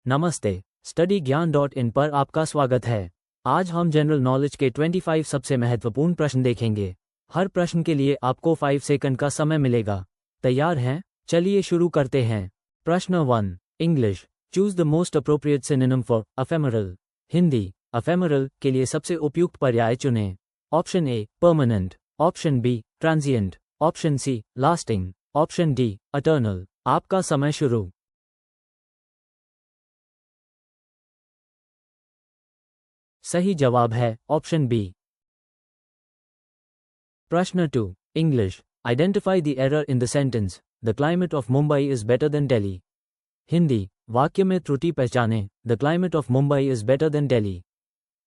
नमस्ते, स्टडी ज्ञान .in पर आपका स्वागत है। आज हम जनरल नॉलेज के 25 सबसे महत्वपूर्ण प्रश्न देखेंगे। हर प्रश्न के लिए आपको 5 सेकंड का समय मिलेगा। तैयार हैं? चलिए शुरू करते हैं। प्रश्न 1। English, choose the most appropriate synonym for ephemeral. Hindi, ephemeral के लिए सबसे उपयुक्त पर्याय चुनें। Option A, permanent. Option B, transient. Option C, lasting. Option D, eternal. आपका समय शुरू। सही जवाब है ऑप्शन बी। प्रश्न 2। English, identify the error in the sentence the climate of Mumbai is better than Delhi. Hindi, वाक्य में त्रुटि पहचानें। The climate of Mumbai is better than Delhi.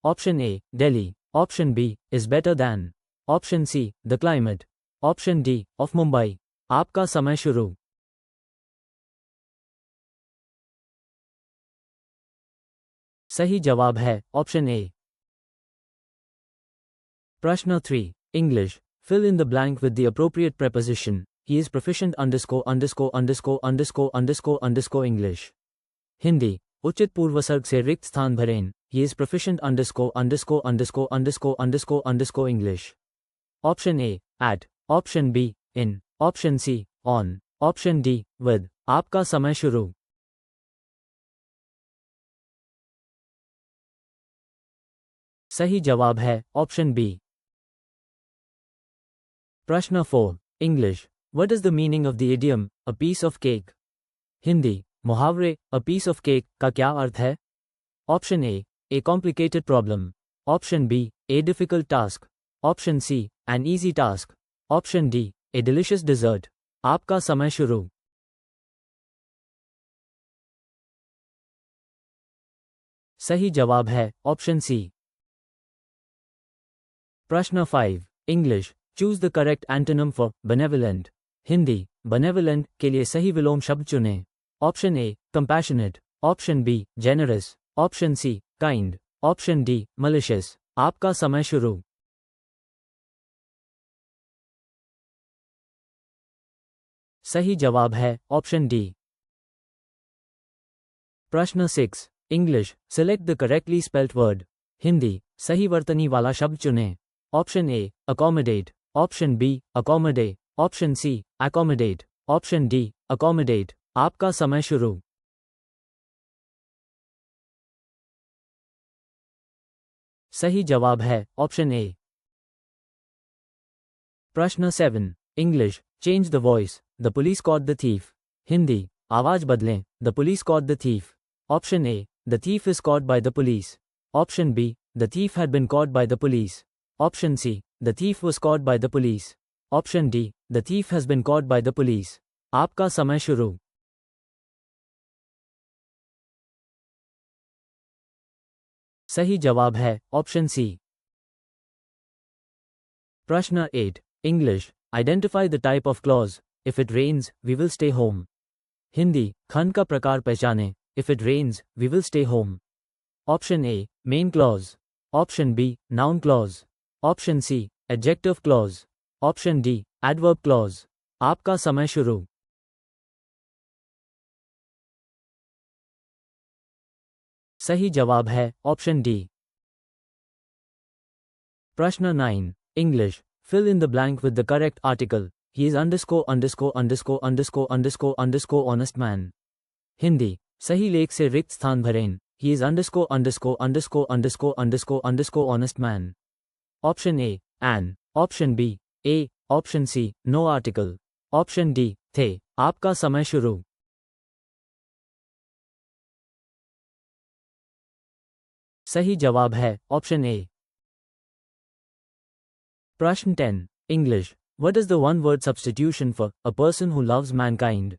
Option A, Delhi. Option B, is better than. Option C, the climate. Option D, of Mumbai. आपका समय शुरू। सही जवाब है ऑप्शन ए। प्रश्न 3। English, fill in the blank with the appropriate preposition. He is proficient ________ English. Hindi, उचित पूर्वसर्ग से रिक्त स्थान भरें। He is proficient _______ English. Option A, at. Option B, in. Option C, on. Option D, with. आपका समय शुरू। सही जवाब है ऑप्शन बी। प्रश्न 4। English, what is the meaning of the idiom a piece of cake. Hindi, मुहावरे अ पीस ऑफ केक का क्या अर्थ है। Option A complicated problem. Option B, a difficult task. Option C, an easy task. Option D, a delicious dessert. आपका समय शुरू। सही जवाब है ऑप्शन सी। प्रश्न 5। English, choose the correct antonym for benevolent. Hindi, benevolent के लिए सही विलोम शब्द चुनें। Option A, compassionate. Option B, generous. Option C, kind. Option D, malicious. आपका समय शुरू। सही जवाब है ऑप्शन डी। प्रश्न 6। English, select the correctly spelt word. Hindi, सही वर्तनी वाला शब्द चुनें। Option A, accommodate. Option B, accommode. Option C, accommodate. Option D, accommodate. आपका समय शुरू। सही जवाब है ऑप्शन ए। प्रश्न 7। English, change the voice the police caught the thief. Hindi, आवाज बदलें। The police caught the thief. Option A, the thief is caught by the police. Option B, the thief had been caught by the police. Option C, the thief was caught by the police. Option D, the thief has been caught by the police. आपका समय शुरू। सही जवाब है option C. प्रश्न 8। English, identify the type of clause if it rains we will stay home. Hindi, खंड का प्रकार पहचानें। If it rains we will stay home. Option A, main clause. Option B, noun clause. Option C, adjective clause. Option D, adverb clause. आपका समय शुरू। सही जवाब है ऑप्शन डी। प्रश्न 9। English, fill in the blank with the correct article. He is _______ honest man. Hindi, सही लेख से रिक्त स्थान भरें। He is _______ honest man. Option A, an. Option B, a. Option C, no article. Option D, the. आपका समय शुरू। सही जवाब है ऑप्शन ए। प्रश्न 10। English, what is the one word substitution for a person who loves mankind.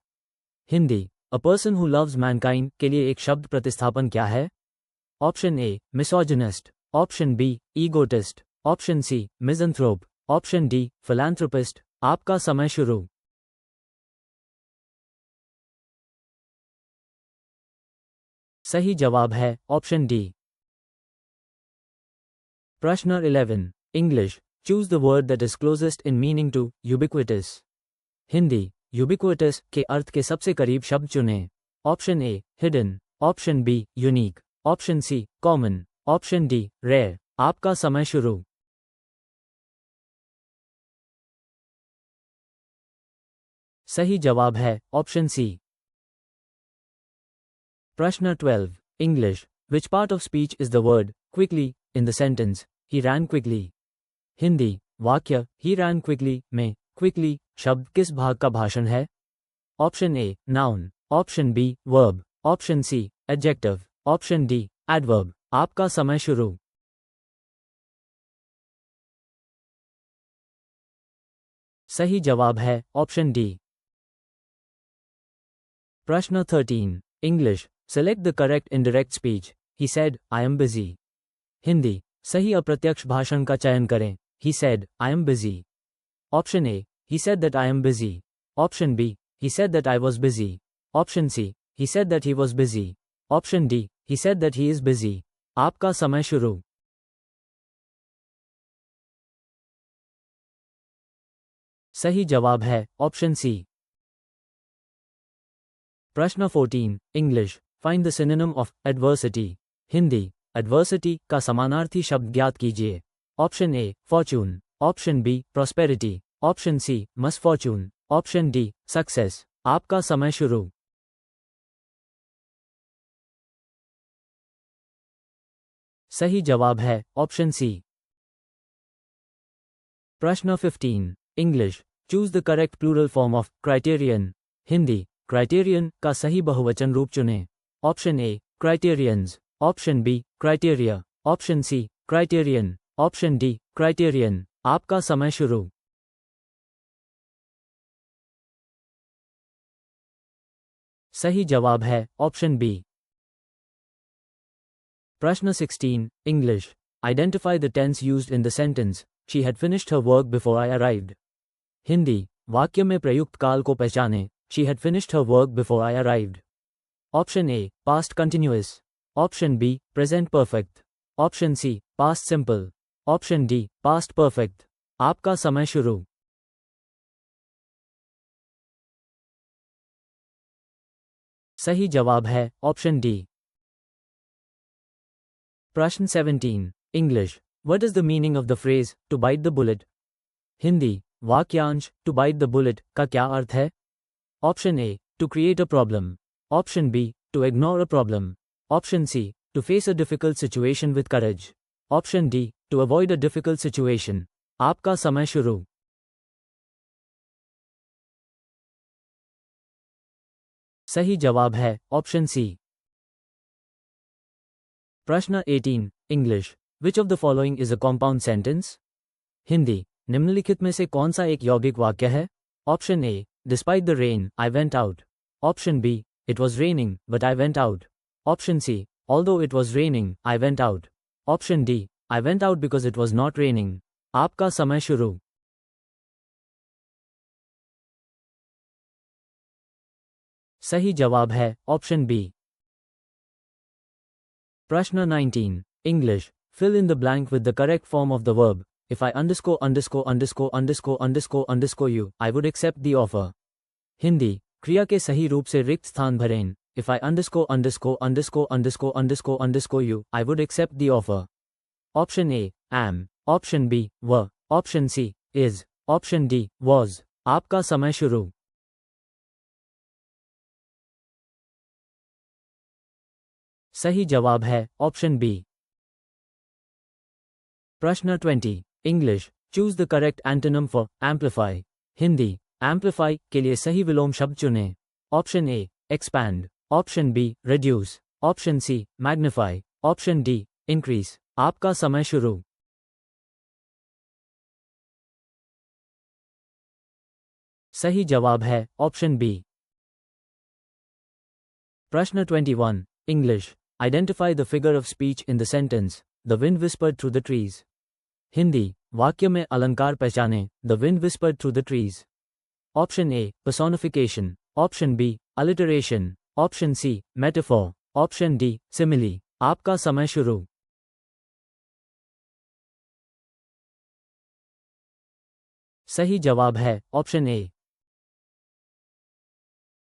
Hindi, a person who loves mankind के लिए एक शब्द प्रतिस्थापन क्या है। Option A, misogynist. Option B, egotist. Option C, misanthrope. Option D, philanthropist. आपका समय शुरू। सही जवाब है ऑप्शन डी। प्रश्न 11। English, choose the word that is closest in meaning to ubiquitous. Hindi, ubiquitous के अर्थ के सबसे करीब शब्द चुनें। Option A, hidden. Option B unique, option C common, option D rare. आपका समय शुरू। सही जवाब है ऑप्शन सी। प्रश्न 12 English. Which part of speech is the word quickly in the sentence he ran quickly. Hindi वाक्य ही रैन क्विकली में quickly शब्द किस भाग का भाषण है? Option A noun, option B verb, option C adjective, option D adverb. आपका समय शुरू। सही जवाब है ऑप्शन डी। प्रश्न 13 English. Select the correct indirect speech he said I am busy. Hindi सही अप्रत्यक्ष भाषण का चयन करें। He said I am busy. Option A he said that I am busy, option B he said that I was busy, option C he said that he was busy, option D he said that he is busy. आपका समय शुरू। सही जवाब है option C. प्रश्न 14 English. Find the synonym of adversity. Hindi adversity का समानार्थी शब्द ज्ञात कीजिए। Option A fortune, option B prosperity, option C misfortune, option D success. आपका समय शुरू। सही जवाब है ऑप्शन सी। प्रश्न 15 English. Choose the correct plural form of criterion. Hindi criterion का सही बहुवचन रूप चुनें। Option A criterions, option B criteria, option C criterion, option D criterion. आपका समय शुरू। सही जवाब है ऑप्शन बी। प्रश्न 16 English. Identify the tense used in the sentence she had finished her work before I arrived. Hindi वाक्य में प्रयुक्त काल को पहचानें। She had finished her work before I arrived. Option A past continuous, option B present perfect, option C past simple, option D past perfect. आपका समय शुरू। सही जवाब है ऑप्शन डी। प्रश्न 17 English. What is the meaning of the phrase to bite the bullet. Hindi वाक्यांश to bite the bullet का क्या अर्थ है? Option A to create a problem, option B to ignore a problem, option C to face a difficult situation with courage, option D to avoid a difficult situation. आपका समय शुरू। सही जवाब है ऑप्शन सी। प्रश्न 18 English. Which of the following is a compound sentence. Hindi निम्नलिखित में से कौन सा एक यौगिक वाक्य है? Option A despite the rain I went out, option B it was raining but I went out, option C although it was raining I went out, option D I went out because it was not raining. आपका समय शुरू। सही जवाब है option B. प्रश्न 19 English. Fill in the blank with the correct form of the verb if I underscore underscore underscore underscore underscore underscore you I would accept the offer. Hindi क्रिया के सही रूप से रिक्त स्थान भरें। If I underscore underscore underscore underscore underscore underscore you I would accept the offer. Option A am, option B were, option C is, option D was. आपका समय शुरू। सही जवाब है ऑप्शन बी। प्रश्न 20 English. Choose the correct antonym for amplify. Hindi amplify के लिए सही विलोम शब्द चुनें। Option A expand, option B reduce, option C magnify, option D increase. आपका समय शुरू। सही जवाब है ऑप्शन बी। प्रश्न 21 English. Identify the figure of speech in the sentence the wind whispered through the trees. Hindi वाक्य में अलंकार पहचानें। The wind whispered through the trees. Option A personification, option B alliteration, option C metaphor, option D simile. आपका समय शुरू। सही जवाब है ऑप्शन ए।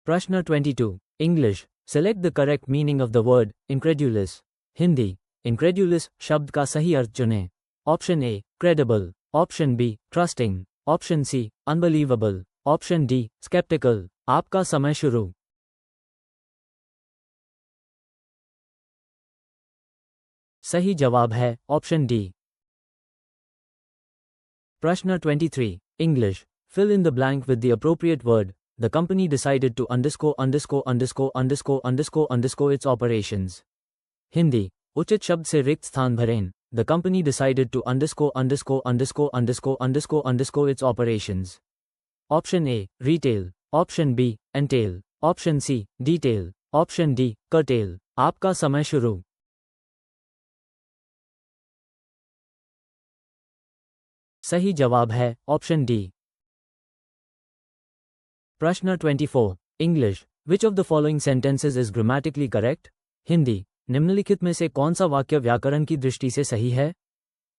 प्रश्न 22 English. Select the correct meaning of the word incredulous. Hindi incredulous शब्द का सही अर्थ चुनें. Option A credible, option B trusting, option C unbelievable, option D skeptical. आपका समय शुरू. सही जवाब है ऑप्शन डी. प्रश्न 23. English. Fill in the blank with the appropriate word. The company decided to underscore its operations. Hindi. उचित शब्द से रिक्त स्थान भरें. The company decided to underscore its operations. Option A retail, option B entail, option C detail, option D curtail. आपका समय शुरू. सही जवाब है ऑप्शन डी. प्रश्न 24. English. Which of the following sentences is grammatically correct? Hindi. निम्नलिखित में से कौन सा वाक्य व्याकरण की दृष्टि से सही है?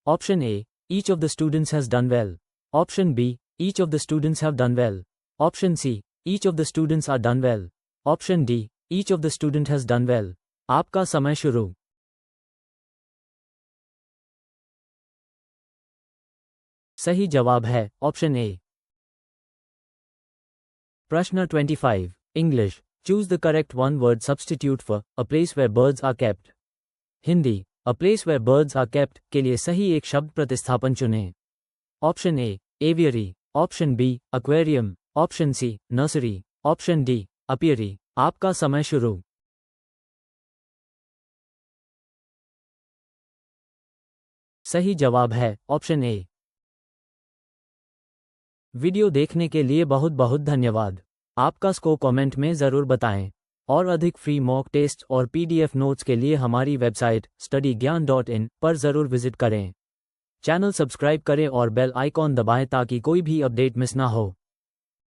Option A each of the students has done well, option B each of the students have done well, option C each of the students are done well, option D each of the student has done well. आपका समय शुरू. सही जवाब है option A. प्रश्न 25. English. Choose the correct one-word substitute for a place where birds are kept. Hindi. A place where birds are kept के लिए सही एक शब्द प्रतिस्थापन चुनें. Option A aviary, option B aquarium, option C nursery, option D apiary. आपका समय शुरू. सही जवाब है ऑप्शन ए. वीडियो देखने के लिए बहुत बहुत धन्यवाद. आपका स्कोर कमेंट में ज़रूर बताएं. और अधिक फ्री मॉक टेस्ट और पीडीएफ नोट्स के लिए हमारी वेबसाइट studyGyan.in पर ज़रूर विजिट करें. चैनल सब्सक्राइब करें और बेल आइकॉन दबाएं ताकि कोई भी अपडेट मिस ना हो.